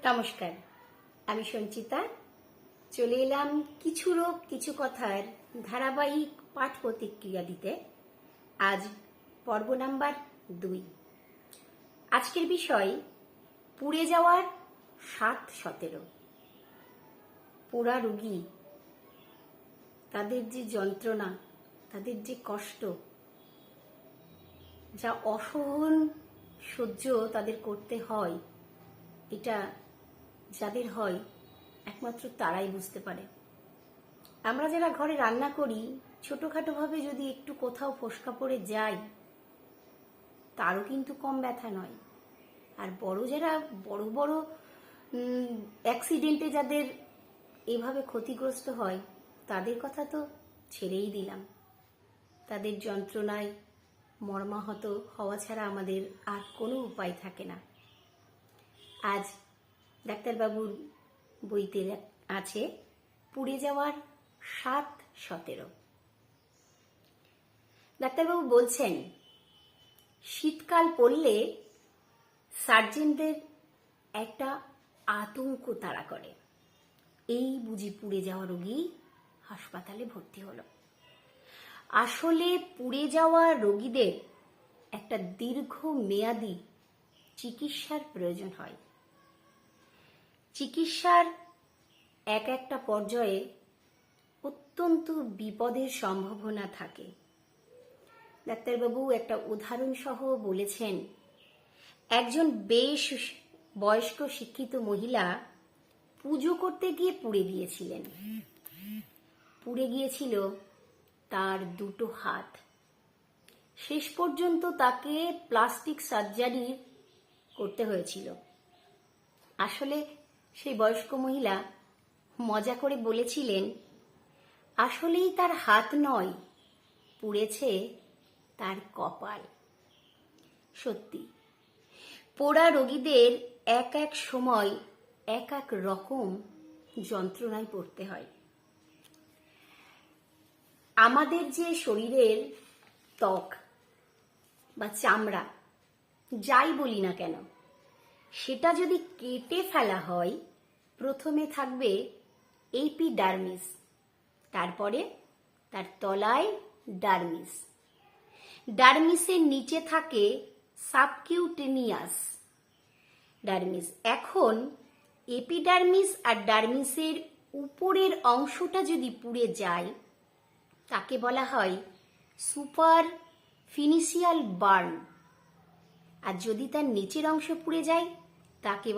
নমস্কার, আমি সঞ্চিতা। চলে এলাম কিছু রোগ কিছু কথার ধারাবাহিক পাঠ প্রতিক্রিয়া দিতে। আজ পর্ব নাম্বার 2। আজকের বিষয় পুড়ে যাওয়ার 7-17। পোড়া রোগী, তাদের যে যন্ত্রণা, তাদের যে কষ্ট, যা অসহন সহ্য তাদের করতে হয়, এটা যাদের হয় একমাত্র তারাই বুঝতে পারে। আমরা যারা ঘরে রান্না করি, ছোটখাটোভাবে যদি একটু কোথাও ফোসকা পড়ে যায়, তারও কিন্তু কম ব্যথা নয়। আর যারা বড় বড় অ্যাক্সিডেন্টে যাদের এভাবে ক্ষতিগ্রস্ত হয়, তাদের কথা তো ছেড়েই দিলাম। তাদের যন্ত্রণায় মর্মাহত হওয়া ছাড়া আমাদের আর কোনো উপায় থাকে না। আজ ডাক্তারবাবুর বইতে আছে পুড়ে যাওয়ার 7-17। ডাক্তারবাবু বলছেন, শীতকাল পড়লে সার্জেনদের একটা আতঙ্ক তাড়া করে। এই বুঝি পুড়ে যাওয়া রোগী হাসপাতালে ভর্তি হলো। আসলে পুড়ে যাওয়া রোগীদের একটা দীর্ঘ মেয়াদী চিকিৎসার প্রয়োজন হয়। চিকিৎসার একটা পর্যায়ে অত্যন্ত বিপদের সম্ভাবনা থাকে। ডাক্তারবাবু একটা উদাহরণ সহ বলেছেন, একজন বেশ বয়স্ক শিক্ষিত মহিলা পুজো করতে গিয়ে পুড়ে গিয়েছিলেন। পুড়ে গিয়েছিল তার 2 হাত। শেষ পর্যন্ত তাকে প্লাস্টিক সার্জারি করতে হয়েছিল। আসলে সেই বয়স্ক মহিলা মজা করে বলেছিলেন, আসলেই তার হাত নয়, পুড়েছে তার কপাল। সত্যি, পোড়া রোগীদের এক এক সময় এক এক রকম যন্ত্রণায় পড়তে হয়। আমাদের যে শরীরের ত্বক বা চামড়া, যাই বলি না কেন, সেটা যদি কেটে ফেলা হয়, প্রথমে থাকবে এপিডার্মিস, তারপরে তার তলায় ডার্মিস। ডার্মিসের নিচে থাকে সাবকিউটেনিয়াস ডার্মিস। এখন এপিডার্মিস আর ডার্মিসের উপরের অংশটা যদি পুড়ে যায়, তাকে বলা হয় সুপারফিনিশিয়াল বার্ন। আর যদি তার নিচের অংশ পুড়ে যায়, তাকে